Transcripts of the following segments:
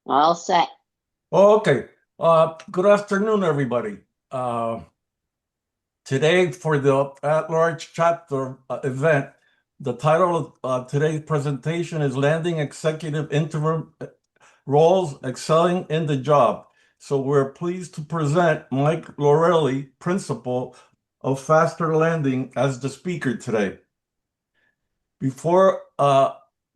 All set. Oh, okay. Good afternoon, everybody. Uh, Today, for the at-large chapter event, the title of today's presentation is Landing Executive Interim Roles Excelling in the Job. So we're pleased to present Mike Lorelli, Principal of Faster Landing, as the speaker today. Before,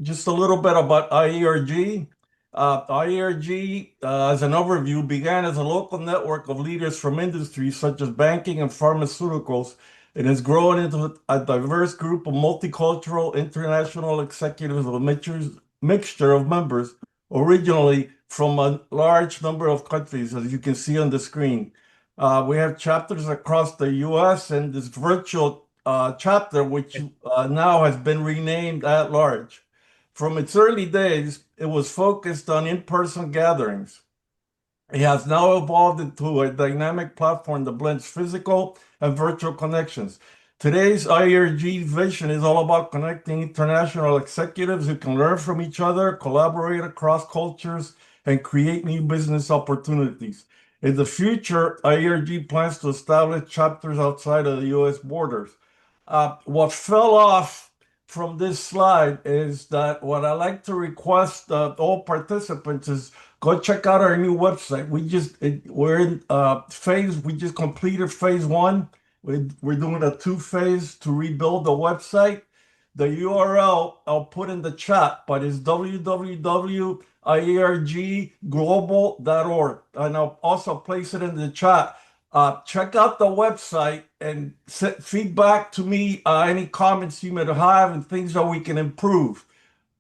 just a little bit about IERG. IERG, as an overview, began as a local network of leaders from industries such as banking and pharmaceuticals. It has grown into a diverse group of multicultural international executives of a mixture of members, originally from a large number of countries, as you can see on the screen. We have chapters across the US and this virtual chapter, which now has been renamed at large. From its early days, it was focused on in-person gatherings. It has now evolved into a dynamic platform that blends physical and virtual connections. Today's IRG vision is all about connecting international executives who can learn from each other, collaborate across cultures, and create new business opportunities. In the future, IRG plans to establish chapters outside of the US borders. What fell off from this slide is that what I like to request all participants is go check out our new website. We're in phase. We just completed phase one. We're doing a two-phase to rebuild the website. The URL I'll put in the chat, but it's www.iergglobal.org, and I'll also place it in the chat. Check out the website and set feedback to me, any comments you may have and things that we can improve.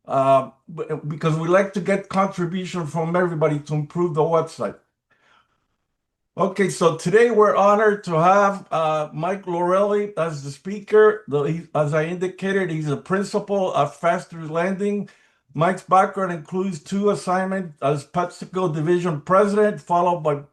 Because we like to get contribution from everybody to improve the website. Okay, so today we're honored to have Mike Lorelli as the speaker. As I indicated, he's a principal at Faster Landing. Mike's background includes two assignments as PepsiCo division president, followed by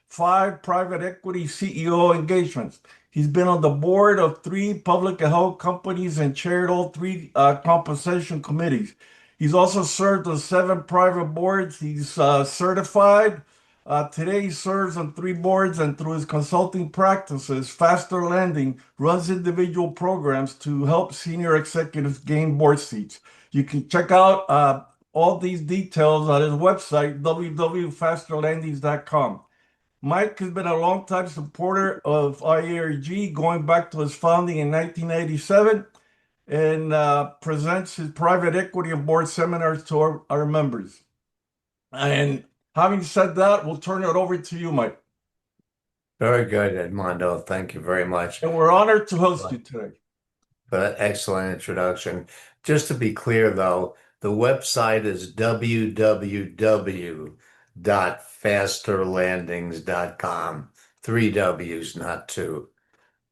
5 private equity CEO engagements. He's been on the board of 3 public held companies and chaired all 3 compensation committees. He's also served on 7 private boards. He's certified. Today he serves on 3 boards, and through his consulting practices, Faster Landing runs individual programs to help senior executives gain board seats. You can check out all these details on his website, www.fasterlandings.com. Mike has been a longtime supporter of IERG, going back to his founding in 1987, and presents his private equity and board seminars to our members. And having said that, we'll turn it over to you, Mike. Very good, Edmondo. Thank you very much And we're honored to host you today. for that excellent introduction. Just to be clear, though, the website is www.fasterlandings.com. 3 W's, not 2.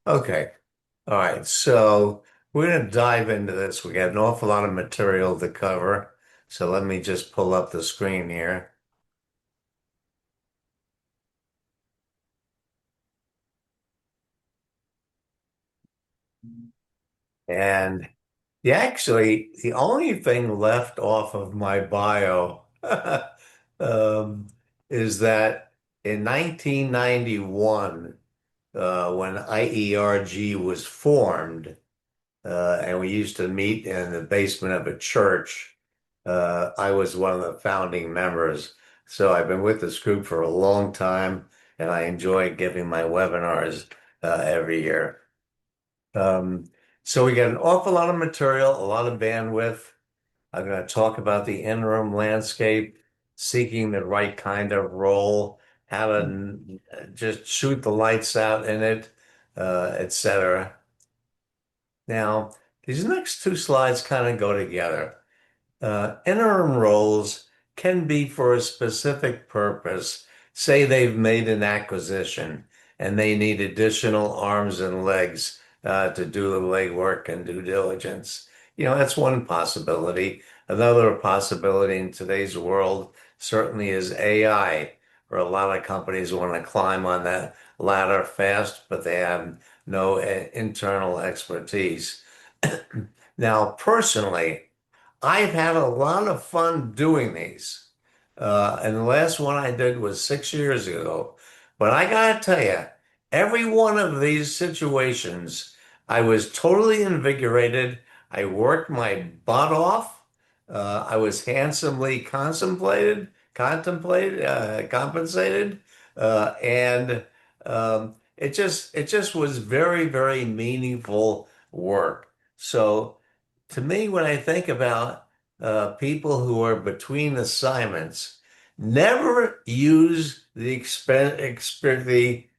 Okay. All right. So we're going to dive into this. We got an awful lot of material to cover. So let me just pull up the screen here. And the only thing left off of my bio um, is that in 1991, when IERG was formed, and we used to meet in the basement of a church, I was one of the founding members. So I've been with this group for a long time, and I enjoy giving my webinars every year. So we got an awful lot of material, a lot of bandwidth. I'm going to talk about the interim landscape, seeking the right kind of role, how to just shoot the lights out in it, etc. Now, these next 2 slides kind of go together. Interim roles can be for a specific purpose. Say they've made an acquisition and they need additional arms and legs to do the legwork and due diligence. That's one possibility. Another possibility in today's world certainly is AI, where a lot of companies want to climb on that ladder fast, but they have no internal expertise. Now, personally, I've had a lot of fun doing these. And the last one I did was 6 years ago. But I gotta tell you, every one of these situations, I was totally invigorated. I worked my butt off. I was handsomely compensated, and it just was very, very meaningful work. So to me, when I think about people who are between assignments, never use the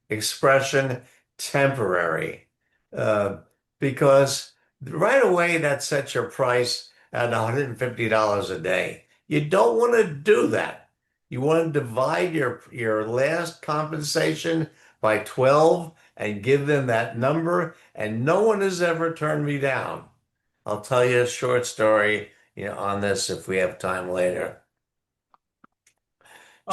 expression temporary, uh, because right away that sets your price at $150 a day. You don't want to do that. You want to divide your last compensation by 12 and give them that number, and no one has ever turned me down. I'll tell you a short story, on this if we have time later.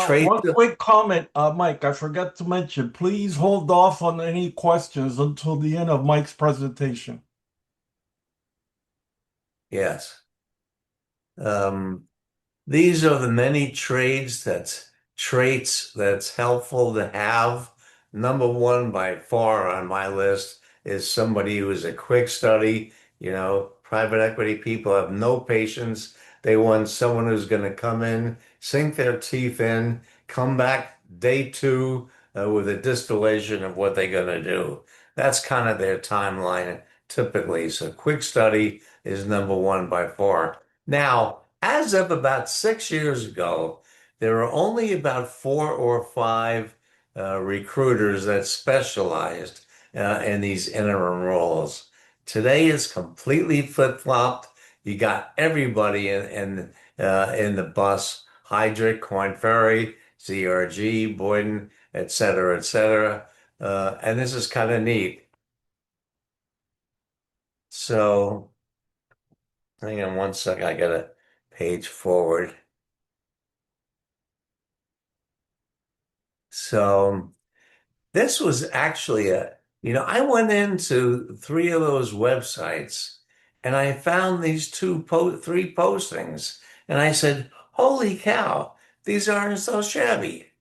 Trace One quick comment, Mike, I forgot to mention, please hold off on any questions until the end of Mike's presentation. yes. Um, These are the many traits that's helpful to have. Number one by far on my list is somebody who is a quick study. Private equity people have no patience. They want someone who's going to come in, sink their teeth in, come back day two with a distillation of what they're going to do. That's kind of their timeline typically. So quick study is number one by far. Now, as of about 6 years ago, there were only about four or five recruiters that specialized in these interim roles. Today is completely flip-flopped. You got everybody in the bus, Heidrick, Korn Ferry, CRG, Boyden, et cetera, et cetera. And this is kind of neat. So, hang on one second. I got a page forward. So this was actually I went into three of those websites and I found these three postings and I said, holy cow, these aren't so shabby.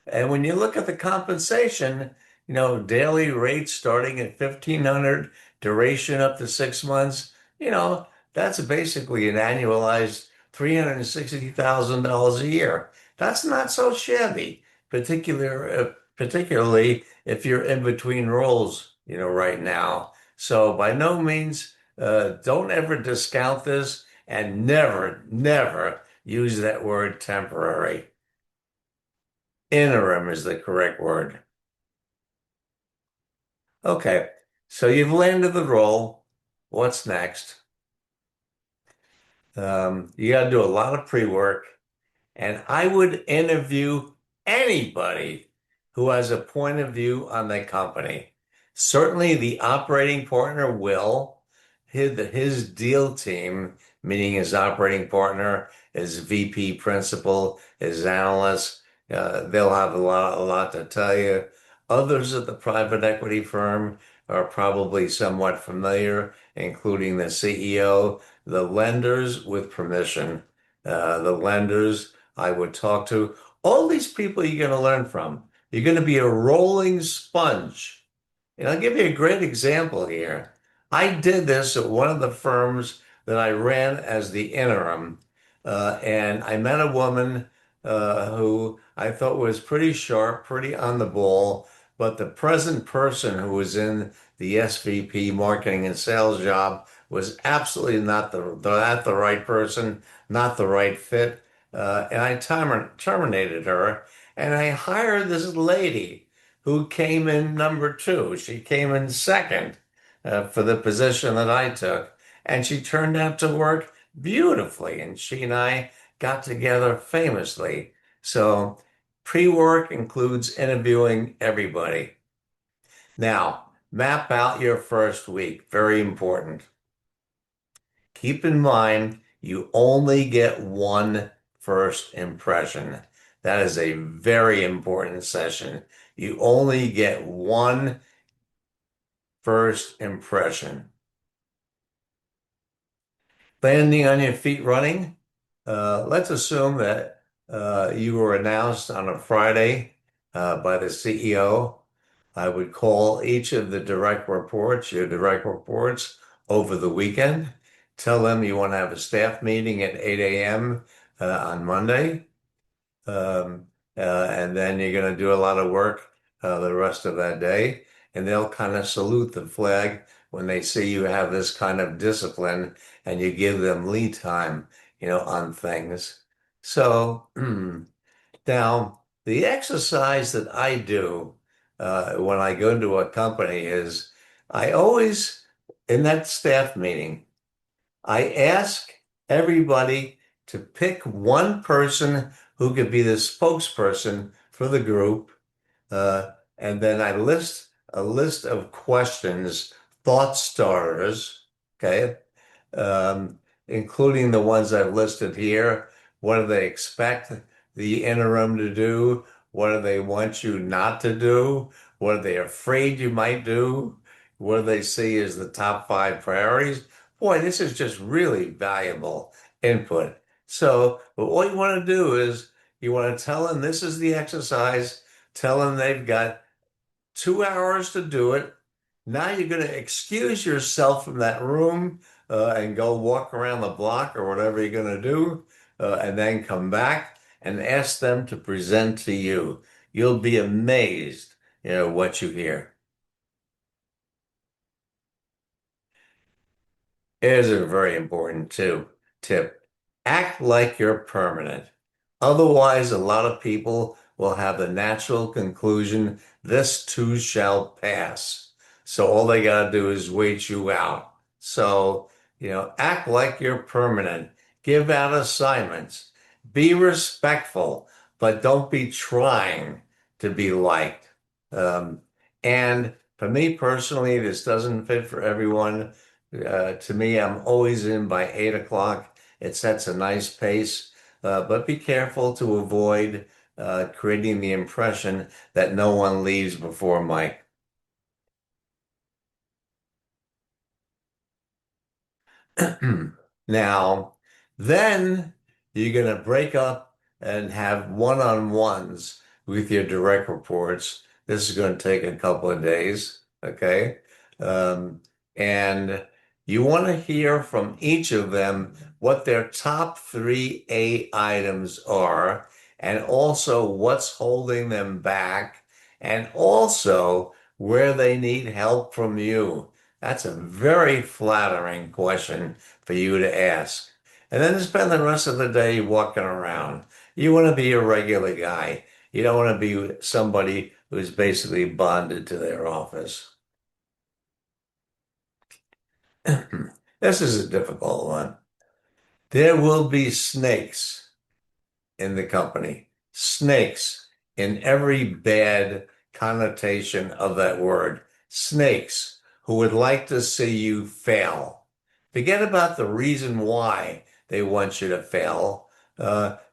And when you look at the compensation, daily rates starting at 1,500, duration up to 6 months, you know, that's basically an annualized $360,000 a year. That's not so shabby, particularly if you're in between roles, right now. So by no means, don't ever discount this and never, never use that word temporary. Interim is the correct word. Okay, so you've landed the role. What's next? You got to do a lot of pre-work, and I would interview anybody who has a point of view on the company. Certainly, the operating partner will. His deal team, meaning his operating partner, his VP principal, his analyst, they'll have a lot to tell you. Others at the private equity firm are probably somewhat familiar, including the CEO, the lenders with permission. The lenders I would talk to. All these people you're going to learn from. You're going to be a rolling sponge. And I'll give you a great example here. I did this at one of the firms that I ran as the interim, and I met a woman who I thought was pretty sharp, pretty on the ball, but the present person who was in the SVP marketing and sales job was absolutely not the right person, not the right fit, and I terminated her, and I hired this lady who came in number two. She came in second for the position that I took, and she turned out to work beautifully. And she and I got together famously. So pre-work includes interviewing everybody. Now, map out your first week. Very important. Keep in mind, you only get one first impression. That is a very important session. You only get one first impression. Landing on your feet running. Let's assume that you were announced on a Friday by the CEO. I would call each of the direct reports, your direct reports, over the weekend. Tell them you want to have a staff meeting at 8 a.m. On Monday. Um, and then you're going to do a lot of work the rest of that day. And they'll kind of salute the flag when they see you have this kind of discipline and you give them lead time, on things. So now the exercise that I do when I go into a company is I always, in that staff meeting, I ask everybody to pick one person who could be the spokesperson for the group, and then I list a list of questions, thought starters, okay, um, including the ones I've listed here. What do they expect the interim to do? What do they want you not to do? What are they afraid you might do? What do they see as the top five priorities? Boy, this is just really valuable input. So, but what you want to do is you want to tell them this is the exercise, tell them they've got 2 hours to do it. Now you're going to excuse yourself from that room and go walk around the block or whatever you're going to do, and then come back and ask them to present to you. You'll be amazed, what you hear. Here's a very important tip. Act like you're permanent. Otherwise, a lot of people will have the natural conclusion, this too shall pass. So all they got to do is wait you out. So, act like you're permanent. Give out assignments. Be respectful, but don't be trying to be liked. Um, and for me personally, this doesn't fit for everyone. To me, I'm always in by 8 o'clock. It sets a nice pace, but be careful to avoid creating the impression that no one leaves before Mike. Now, then you're going to break up and have one-on-ones with your direct reports. This is going to take a couple of days, okay? Um, and you want to hear from each of them what their top three A items are, and also what's holding them back, and also where they need help from you. That's a very flattering question for you to ask. And then spend the rest of the day walking around. You want to be a regular guy. You don't want to be somebody who's basically bonded to their office. This is a difficult one. There will be snakes in the company. Snakes in every bad connotation of that word. Snakes who would like to see you fail. Forget about the reason why they want you to fail.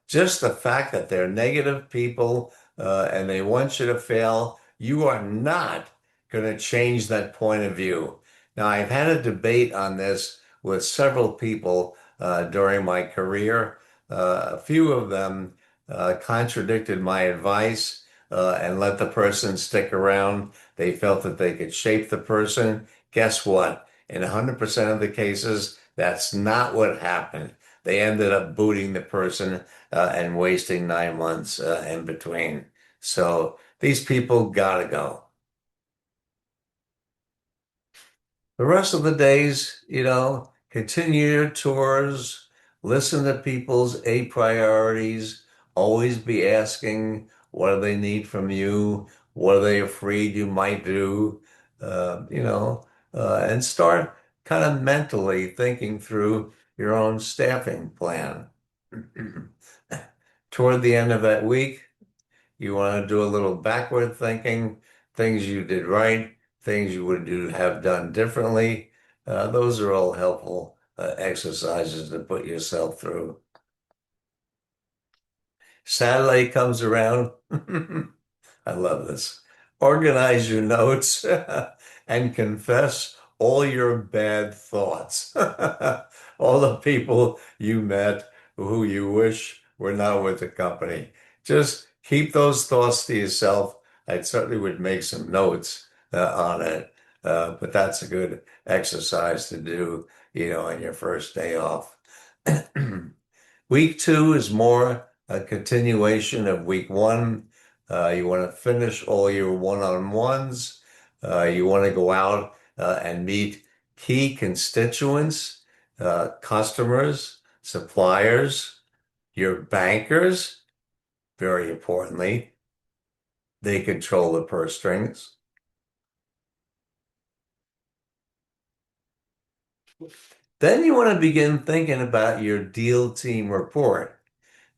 Just the fact that they're negative people and they want you to fail, you are not going to change that point of view. Now, I've had a debate on this with several people during my career. A few of them contradicted my advice and let the person stick around. They felt that they could shape the person. Guess what? In 100% of the cases, that's not what happened. They ended up booting the person and wasting 9 months in between. So these people gotta go. The rest of the days, continue your tours, listen to people's A priorities, always be asking what do they need from you, what are they afraid you might do, and start kind of mentally thinking through your own staffing plan. Toward the end of that week, you want to do a little backward thinking, things you did right, things you would have done differently. Those are all helpful exercises to put yourself through. Saturday comes around. I love this. Organize your notes and confess all your bad thoughts. All the people you met who you wish we're not with the company. Just keep those thoughts to yourself. I certainly would make some notes on it, but that's a good exercise to do, on your first day off. Week two is more a continuation of week one. You want to finish all your one-on-ones. You want to go out and meet key constituents, customers, suppliers, your bankers, very importantly. They control the purse strings. Then you want to begin thinking about your deal team report.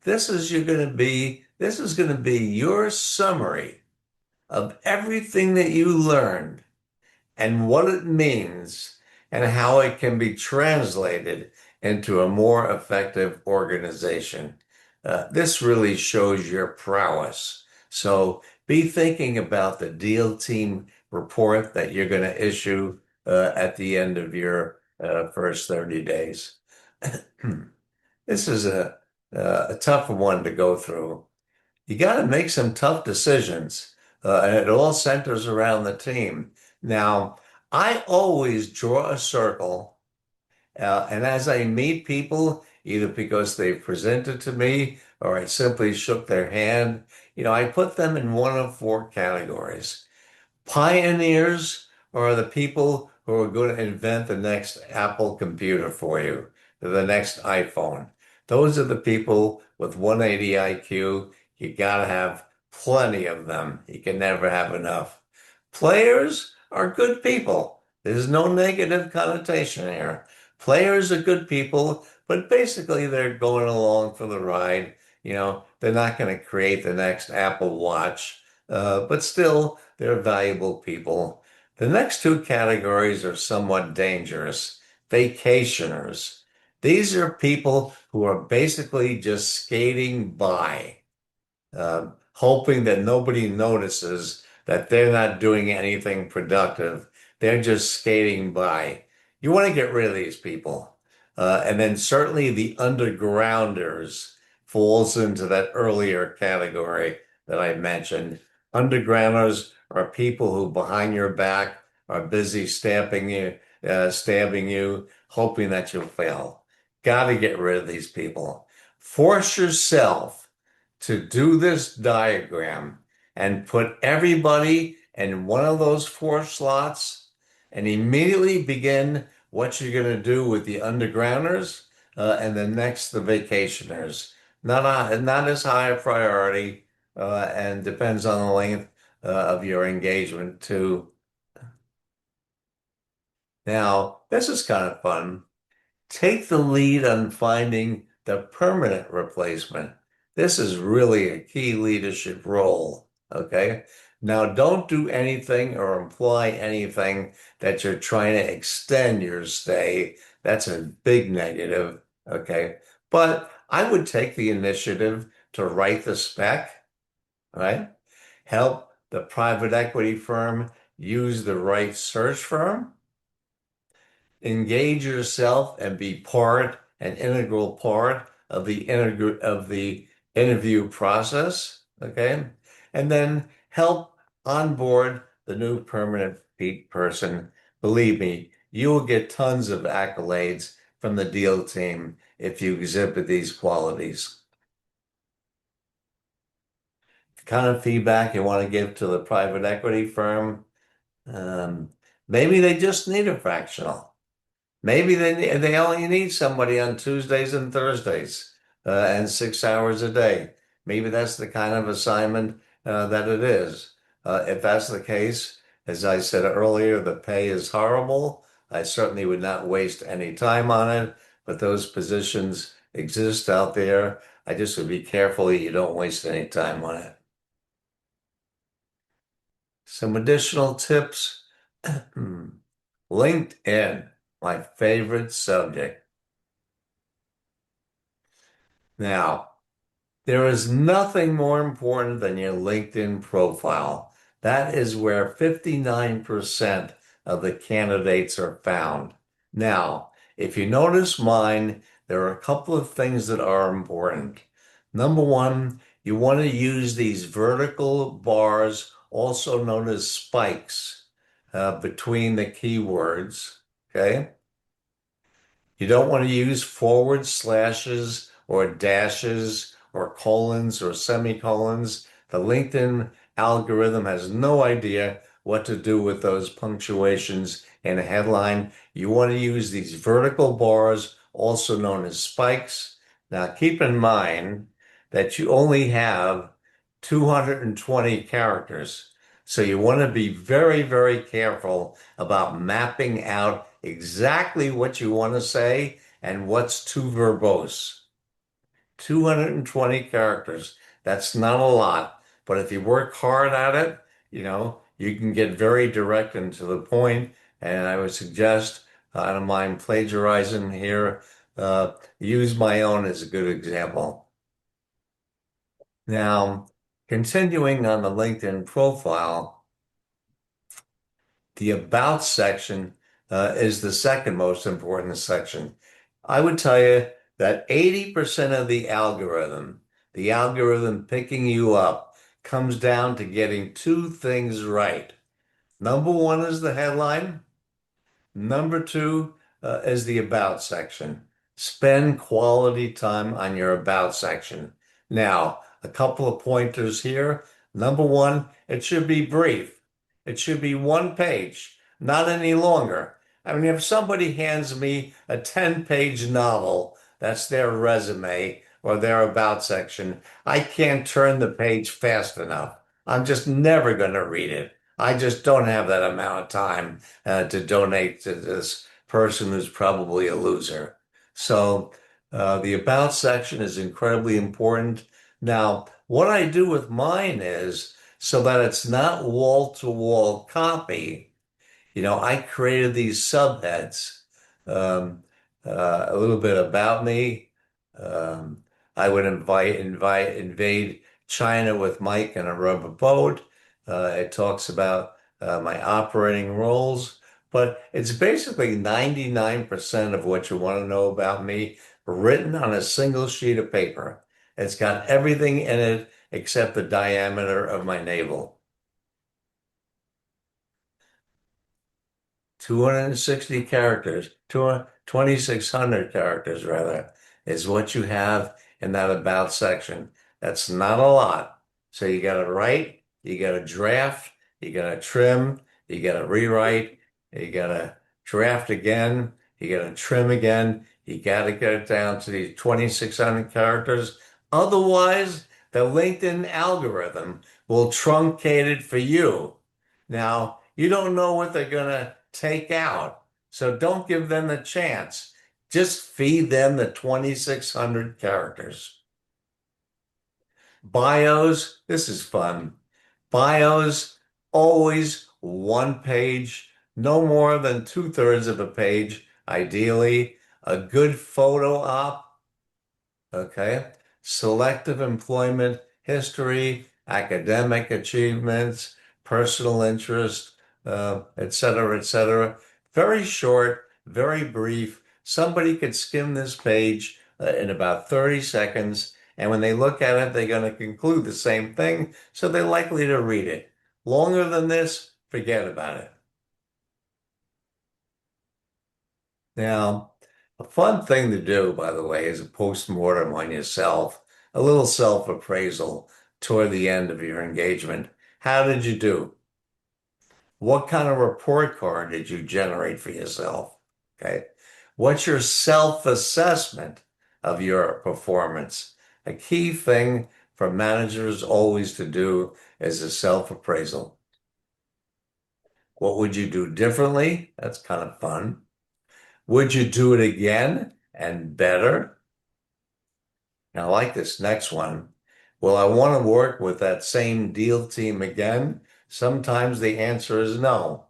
This is going to be your summary of everything that you learned and what it means and how it can be translated into a more effective organization. This really shows your prowess. So be thinking about the deal team report that you're going to issue at the end of your first 30 days. This is a tough one to go through. You got to make some tough decisions, and it all centers around the team. Now, I always draw a circle, and as I meet people, either because they've presented to me or I simply shook their hand, I put them in one of four categories. Pioneers are the people who are going to invent the next Apple computer for you, the next iPhone. Those are the people with 180 IQ. You got to have plenty of them. You can never have enough. Players are good people. There's no negative connotation here. Players are good people, but basically they're going along for the ride. They're not going to create the next Apple Watch, but still, they're valuable people. The next two categories are somewhat dangerous. Vacationers. These are people who are basically just skating by, hoping that nobody notices that they're not doing anything productive. They're just skating by. You want to get rid of these people. And then certainly the undergrounders falls into that earlier category that I mentioned. Undergrounders are people who behind your back are busy stabbing you, hoping that you'll fail. Got to get rid of these people. Force yourself to do this diagram and put everybody in one of those four slots and immediately begin what you're going to do with the undergrounders and then next the vacationers. Not as high a priority and depends on the length of your engagement too. Now, this is kind of fun. Take the lead on finding the permanent replacement. This is really a key leadership role, okay? Now, don't do anything or imply anything that you're trying to extend your stay. That's a big negative, okay? But I would take the initiative to write the spec, right? Help the private equity firm use the right search firm, engage yourself and be an integral part of the interview process, okay? And then help onboard the new permanent person. Believe me, you will get tons of accolades from the deal team if you exhibit these qualities. The kind of feedback you want to give to the private equity firm, um, maybe they just need a fractional. Maybe they only need somebody on Tuesdays and Thursdays and 6 hours a day. Maybe that's the kind of assignment that it is. If that's the case, as I said earlier, the pay is horrible. I certainly would not waste any time on it, but those positions exist out there. I just would be careful that you don't waste any time on it. Some additional tips. LinkedIn, my favorite subject. Now, there is nothing more important than your LinkedIn profile. That is where 59% of the candidates are found. Now, if you notice mine, there are a couple of things that are important. Number one, you want to use these vertical bars, also known as spikes, between the keywords. Okay. You don't want to use forward slashes or dashes or colons or semicolons. The LinkedIn algorithm has no idea what to do with those punctuations in a headline. You want to use these vertical bars, also known as spikes. Now, keep in mind that you only have 220 characters. So you want to be very, very careful about mapping out exactly what you want to say and what's too verbose. 220 characters. That's not a lot, but if you work hard at it, you can get very direct and to the point. And I would suggest, I don't mind plagiarizing here, use my own as a good example. Now, continuing on the LinkedIn profile, the About section is the second most important section. I would tell you that 80% of the algorithm picking you up, comes down to getting two things right. Number one is the headline. Number two is the About section. Spend quality time on your About section. Now, a couple of pointers here. Number one, it should be brief. It should be one page, not any longer. I mean, if somebody hands me a 10-page novel, that's their resume or their About section, I can't turn the page fast enough. I'm just never going to read it. I just don't have that amount of time to donate to this person who's probably a loser. So the About section is incredibly important. Now, what I do with mine is so that it's not wall-to-wall copy. I created these subheads. Um, a little bit about me. Um, I would invade China with Mike in a rubber boat. It talks about my operating roles, but it's basically 99% of what you want to know about me written on a single sheet of paper. It's got everything in it except the diameter of my navel. 260 characters, 2,600 characters rather, is what you have in that About section. That's not a lot. So you got to write, you got to draft, you got to trim, you got to rewrite, you got to draft again, you got to trim again, you got to get it down to these 2,600 characters. Otherwise, the LinkedIn algorithm will truncate it for you. Now, you don't know what they're going to take out. So don't give them the chance. Just feed them the 2,600 characters. Bios, this is fun. Bios, always one page, no more than two-thirds of a page, ideally. A good photo op, okay? Selective employment history, academic achievements, personal interest, et cetera, et cetera. Very short, very brief. Somebody could skim this page in about 30 seconds, and when they look at it, they're going to conclude the same thing, so they're likely to read it. Longer than this, forget about it. Now, a fun thing to do, by the way, is a postmortem on yourself, a little self-appraisal toward the end of your engagement. How did you do? What kind of report card did you generate for yourself? Okay. What's your self-assessment of your performance? A key thing for managers always to do is a self-appraisal. What would you do differently? That's kind of fun. Would you do it again and better? And I like this next one. Will I want to work with that same deal team again? Sometimes the answer is no.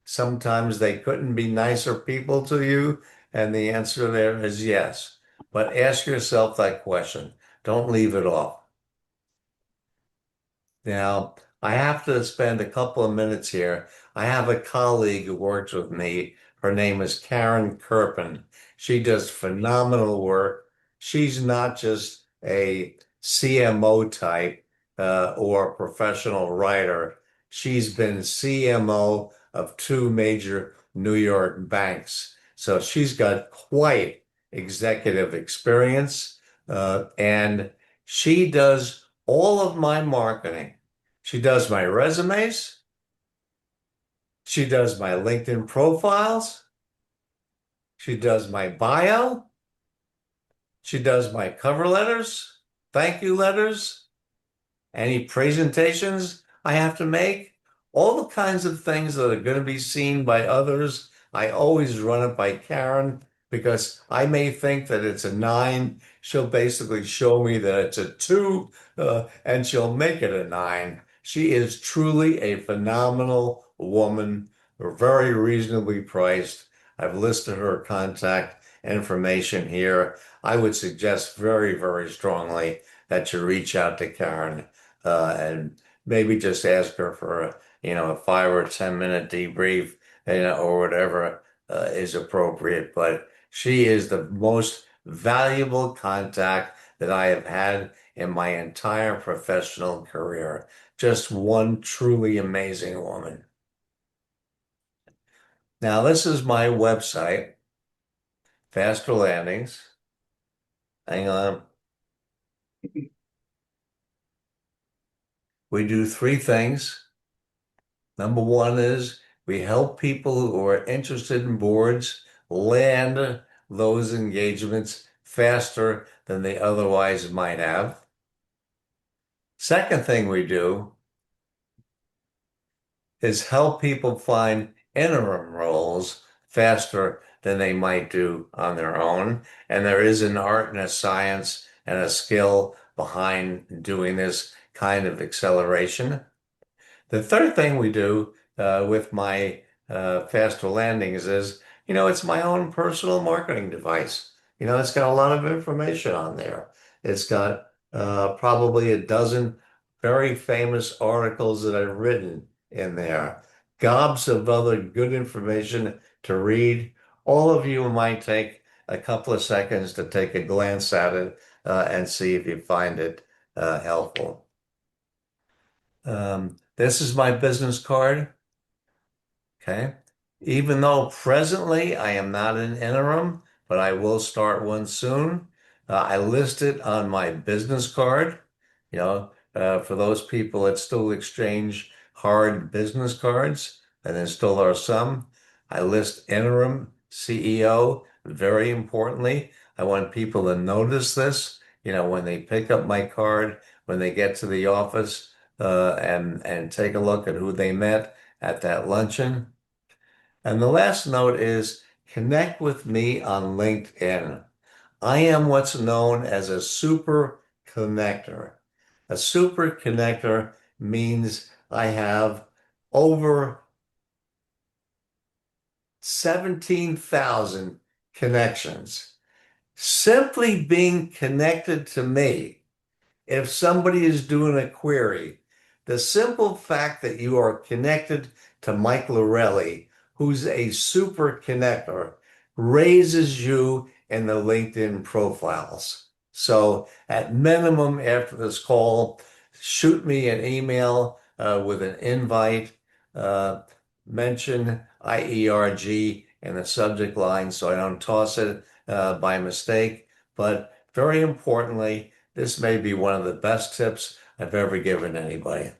Sometimes they couldn't be nicer people to you, and the answer there is yes. But ask yourself that question. Don't leave it off. Now, I have to spend a couple of minutes here. I have a colleague who works with me. Her name is Karen Kirpin. She does phenomenal work. She's not just a CMO type or professional writer. She's been CMO of two major New York banks. So she's got quite executive experience, and she does all of my marketing. She does my resumes. She does my LinkedIn profiles. She does my bio. She does my cover letters, thank you letters, any presentations I have to make, all the kinds of things that are going to be seen by others. I always run it by Karen because I may think that it's a nine. She'll basically show me that it's a two, and she'll make it a nine. She is truly a phenomenal woman, very reasonably priced. I've listed her contact information here. I would suggest very, very strongly that you reach out to Karen and maybe just ask her for a 5 or 10 minute debrief, or whatever is appropriate. But she is the most valuable contact that I have had in my entire professional career. Just one truly amazing woman. Now, this is my website, Faster Landings. Hang on. We do three things. Number one is we help people who are interested in boards land those engagements faster than they otherwise might have. Second thing we do is help people find interim roles faster than they might do on their own. And there is an art and a science and a skill behind doing this kind of acceleration. The third thing we do with my faster landings is, it's my own personal marketing device. It's got a lot of information on there. It's got probably a dozen very famous articles that I've written in there, gobs of other good information to read. All of you might take a couple of seconds to take a glance at it and see if you find it helpful. This is my business card. Okay. Even though presently I am not an interim, but I will start one soon. I list it on my business card. For those people that still exchange hard business cards, and there still are some, I list interim CEO very importantly. I want people to notice this, when they pick up my card, when they get to the office, and take a look at who they met at that luncheon. And the last note is connect with me on LinkedIn. I am what's known as a super connector. A super connector means I have over 17,000 connections. Simply being connected to me, if somebody is doing a query, the simple fact that you are connected to Mike Lorelli, who's a super connector, raises you in the LinkedIn profiles. So at minimum, after this call, shoot me an email with an invite, mention IERG in the subject line so I don't toss it by mistake. But very importantly, this may be one of the best tips I've ever given anybody.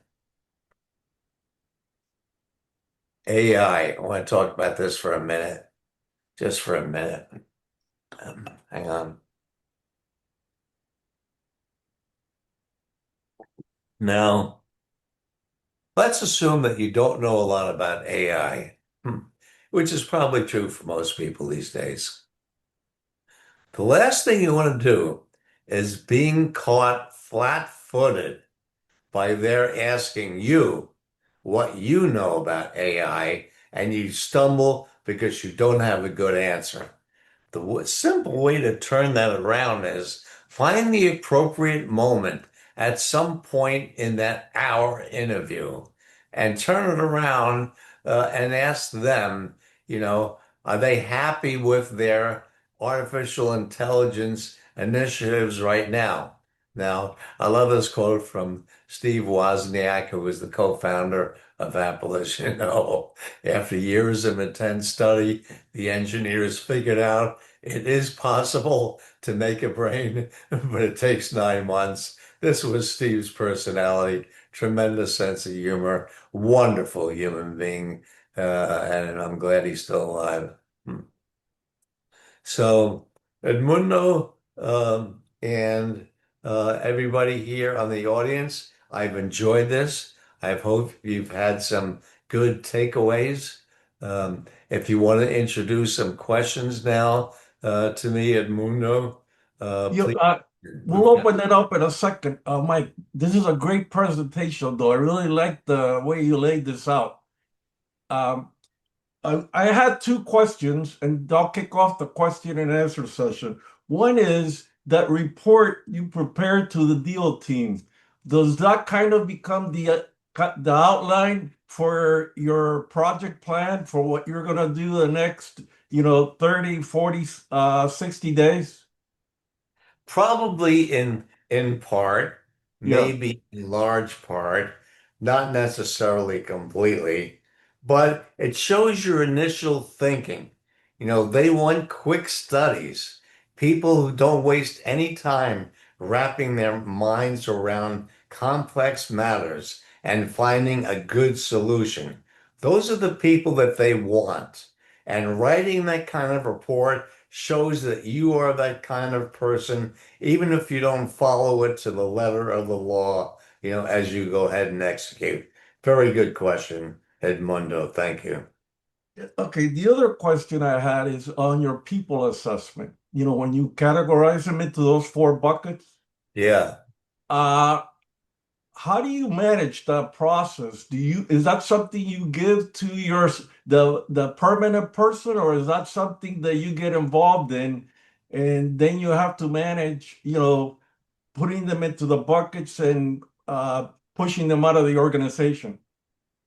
AI, I want to talk about this for a minute, just for a minute. Hang on. Now, let's assume that you don't know a lot about AI, which is probably true for most people these days. The last thing you want to do is being caught flat-footed by their asking you what you know about AI and you stumble because you don't have a good answer. The simple way to turn that around is find the appropriate moment at some point in that hour interview and turn it around and ask them, are they happy with their artificial intelligence initiatives right now? Now, I love this quote from Steve Wozniak, who was the co-founder of Appalachian. After years of intense study, the engineers figured out it is possible to make a brain, but it takes 9 months. This was Steve's personality, tremendous sense of humor, wonderful human being, and I'm glad he's still alive. Hmm. So, Edmundo, and everybody here on the audience, I've enjoyed this. I hope you've had some good takeaways. If you want to introduce some questions now to me, Edmundo, You, please. we'll We've got, open it up in a second. Mike, this is a great presentation, though. I really like the way you laid this out. Um, I had two questions, and I'll kick off the question and answer session. One is that report you prepared to the deal team. Does that kind of become the outline for your project plan for what you're going to do the next, 30, 40, 60 days? Probably in part, Yeah. maybe in large part, not necessarily completely, but it shows your initial thinking. They want quick studies, people who don't waste any time wrapping their minds around complex matters and finding a good solution. Those are the people that they want. And writing that kind of report shows that you are that kind of person even if you don't follow it to the letter of the law, as you go ahead and execute. Very good question, Edmundo. Thank you. Okay, the other question I had is on your people assessment. When you categorize them into those four buckets, Yeah. uh, how do you manage that process? Is that something you give to the permanent person, or is that something that you get involved in, and then you have to manage, putting them into the buckets and pushing them out of the organization?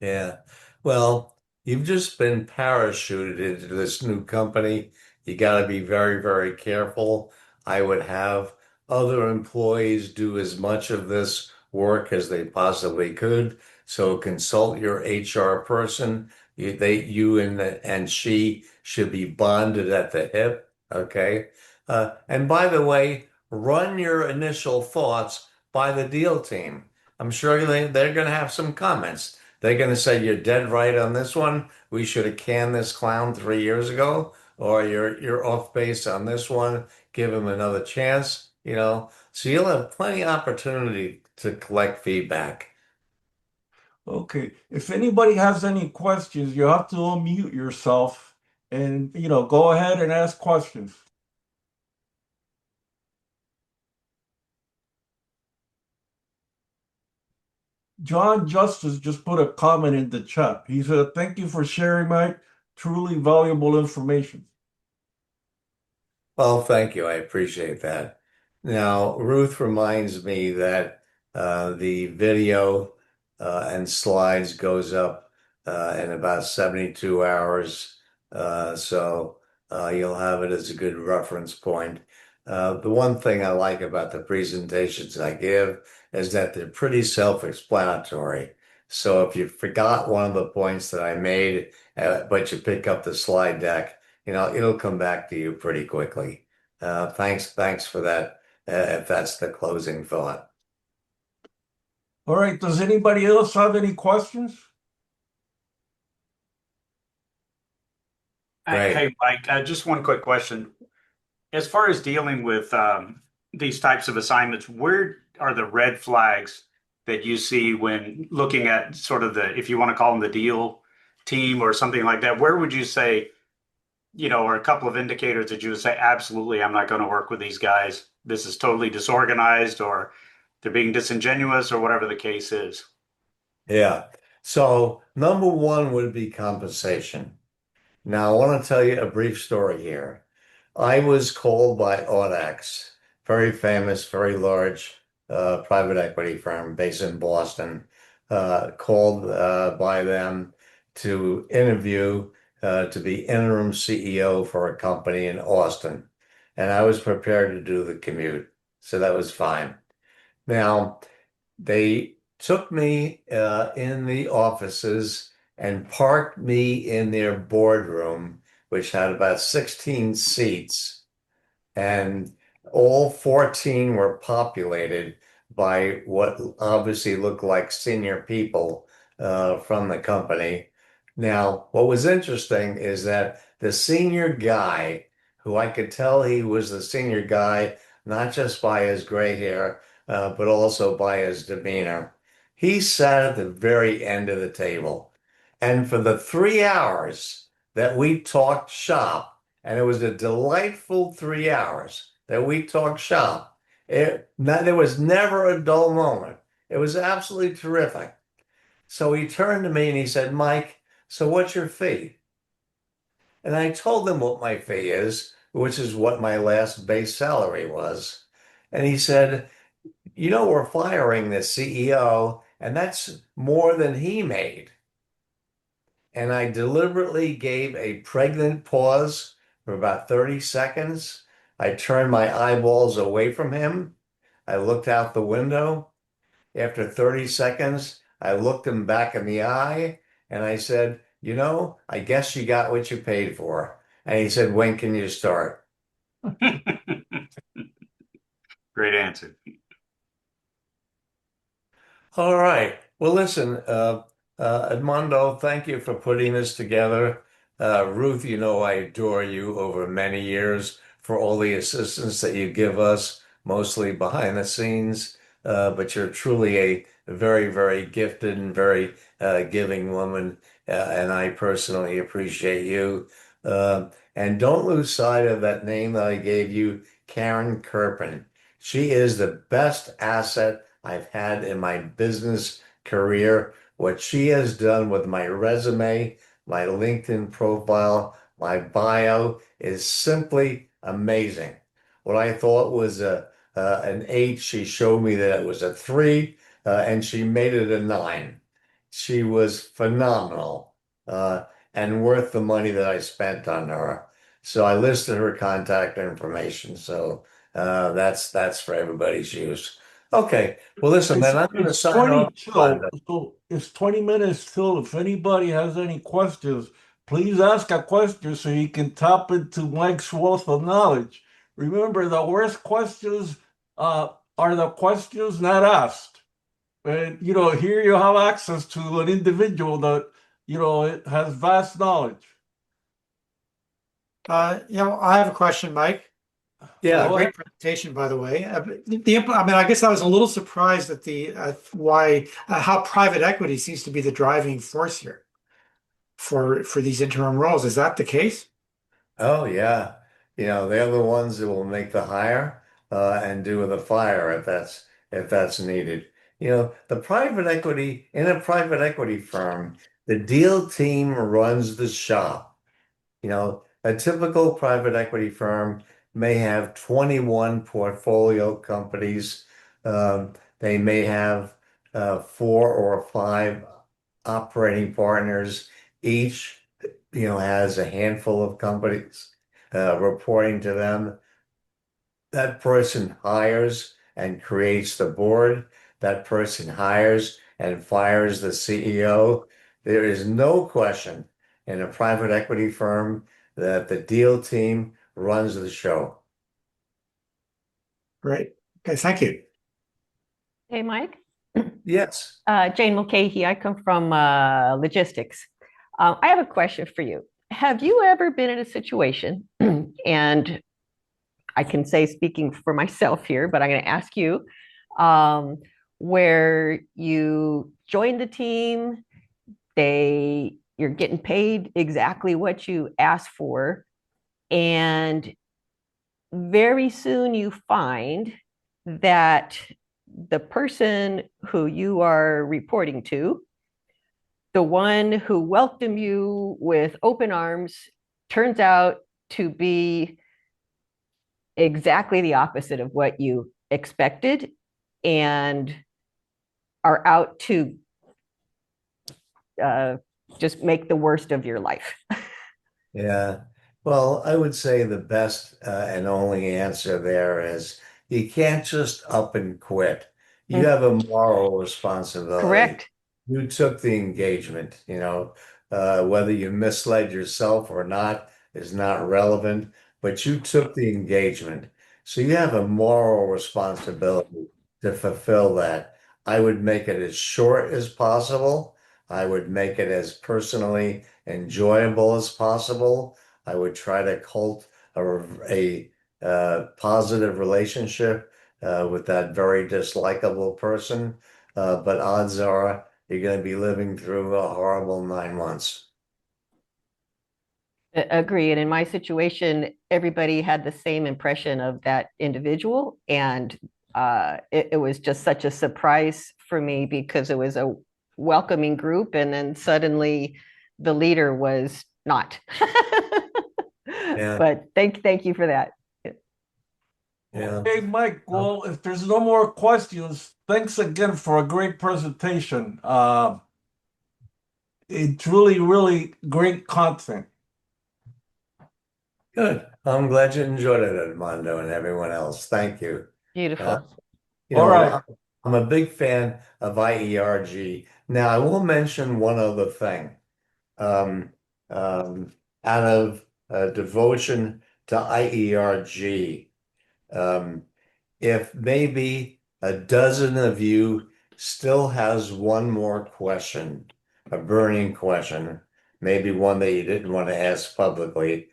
Yeah. Well, you've just been parachuted into this new company. You got to be very, very careful. I would have other employees do as much of this work as they possibly could. So consult your HR person. You and she should be bonded at the hip. Okay. And by the way, run your initial thoughts by the deal team. I'm sure they're going to have some comments. They're going to say you're dead right on this one. We should have canned this clown 3 years ago, or you're off base on this one. Give him another chance, So you'll have plenty of opportunity to collect feedback. Okay. If anybody has any questions, you have to unmute yourself and, go ahead and ask questions. John Justice just put a comment in the chat. He said, "Thank you for sharing my truly valuable information." Well, thank you. I appreciate that. Now, Ruth reminds me that the video and slides goes up in about 72 hours. So you'll have it as a good reference point. The one thing I like about the presentations I give is that they're pretty self-explanatory. So if you forgot one of the points that I made, but you pick up the slide deck, it'll come back to you pretty quickly. Thanks for that. If that's the closing thought. All right. Does anybody else have any questions? Great. Hey, Mike, just one quick question. As far as dealing with these types of assignments, where are the red flags that you see when looking at sort of if you want to call them the deal team or something like that? Where would you say, or a couple of indicators that you would say, absolutely, I'm not going to work with these guys. This is totally disorganized or they're being disingenuous or whatever the case is. Yeah. So number one would be compensation. Now, I want to tell you a brief story here. I was called by Audax, very famous, very large private equity firm based in Boston, called by them to interview to be interim CEO for a company in Austin. And I was prepared to do the commute. So that was fine. Now, they took me in the offices and parked me in their boardroom, which had about 16 seats, and all 14 were populated by what obviously looked like senior people from the company. Now, what was interesting is that the senior guy, who I could tell he was the senior guy, not just by his gray hair, but also by his demeanor, he sat at the very end of the table. And for the 3 hours that we talked shop, and it was a delightful 3 hours that we talked shop. There was never a dull moment. It was absolutely terrific. So he turned to me and he said, Mike, so what's your fee? And I told him what my fee is, which is what my last base salary was. And he said, we're firing the CEO, and that's more than he made. And I deliberately gave a pregnant pause for about 30 seconds. I turned my eyeballs away from him. I looked out the window. After 30 seconds, I looked him back in the eye and I said, I guess you got what you paid for. And he said, when can you start? Great answer. All right. Well, listen, Edmondo, thank you for putting this together. Ruth, I adore you over many years for all the assistance that you give us, mostly behind the scenes. But you're truly a very, very gifted and very giving woman, and I personally appreciate you. And don't lose sight of that name that I gave you, Karen Kirpin. She is the best asset I've had in my business career. What she has done with my resume, my LinkedIn profile, my bio is simply amazing. What I thought was an 8, she showed me that it was a 3, and she made it a 9. She was phenomenal, and worth the money that I spent on her. So I listed her contact information. So that's for everybody's use. Okay. Well, listen, man, I'm going to It's sign 20 off. till, so it's 20 minutes till. If anybody has any questions, please ask a question so you can tap into Mike's wealth of knowledge. Remember, the worst questions are the questions not asked. And, here you have access to an individual that, has vast knowledge. I have a question, Mike. Yeah. Great presentation, by the way. I guess I was a little surprised at the why how private equity seems to be the driving force here for these interim roles. Is that the case? Oh, yeah. They're the ones that will make the hire and do the fire if that's needed. The private equity in a private equity firm, the deal team runs the shop. A typical private equity firm may have 21 portfolio companies. They may have 4 or 5 operating partners. Each, has a handful of companies reporting to them. That person hires and creates the board. That person hires and fires the CEO. There is no question in a private equity firm that the deal team runs the show. Great. Okay, thank you. Hey, Mike. Yes. Jane Mulcahy. I come from logistics. I have a question for you. Have you ever been in a situation, and I can say speaking for myself here, but I'm going to ask you, where you joined the team, you're getting paid exactly what you asked for, and very soon you find that the person who you are reporting to, the one who welcomed you with open arms, turns out to be exactly the opposite of what you expected and are out to just make the worst of your life. Yeah. Well, I would say the best and only answer there is you can't just up and quit. You have a moral responsibility. Correct. You took the engagement, whether you misled yourself or not is not relevant, but you took the engagement. So you have a moral responsibility to fulfill that. I would make it as short as possible. I would make it as personally enjoyable as possible. I would try to cult a positive relationship with that very dislikable person. But odds are you're going to be living through a horrible 9 months. Agree. And in my situation, everybody had the same impression of that individual. And it was just such a surprise for me because it was a welcoming group. And then suddenly the leader was not. Yeah. But thank you for that. Yeah. Hey, Mike, well, if there's no more questions, thanks again for a great presentation. It's really great content. Good. I'm glad you enjoyed it, Armando, and everyone else. Thank you. Beautiful. All right. I'm a big fan of IERG. Now, I will mention one other thing. Um, Out of devotion to IERG, if maybe a dozen of you still has one more question, a burning question, maybe one that you didn't want to ask publicly,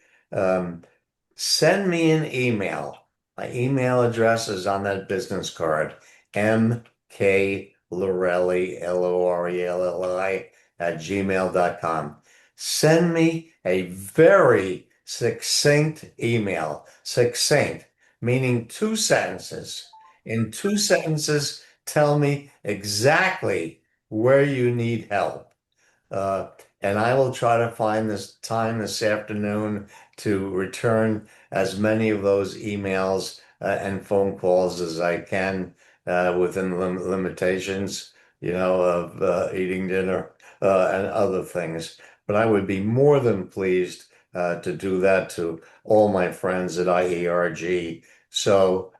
send me an email. My email address is on that business card, mklorelli, Lorelli, @gmail.com. Send me a very succinct email. Succinct, meaning 2 sentences. In 2 sentences, tell me exactly where you need help. And I will try to find this time this afternoon to return as many of those emails and phone calls as I can within limitations, of eating dinner and other things. But I would be more than pleased to do that to all my friends at IERG. So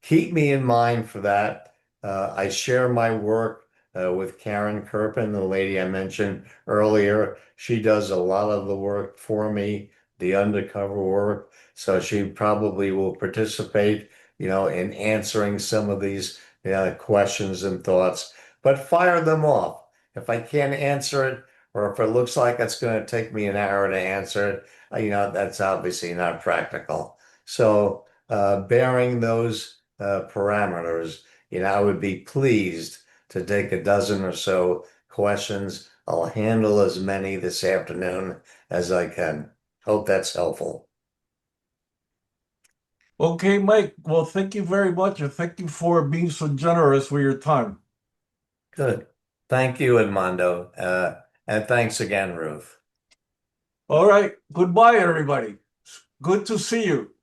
keep me in mind for that. I share my work with Karen Kirpin, the lady I mentioned earlier. She does a lot of the work for me, the undercover work. So she probably will participate, in answering some of these questions and thoughts, but fire them off. If I can't answer it, or if it looks like it's going to take me an hour to answer it, that's obviously not practical. So, bearing those parameters, I would be pleased to take a dozen or so questions. I'll handle as many this afternoon as I can. Hope that's helpful. Okay, Mike. Well, thank you very much, and thank you for being so generous with your time. Good. Thank you, Armando. And thanks again, Ruth. All right. Goodbye, everybody. Good to see you.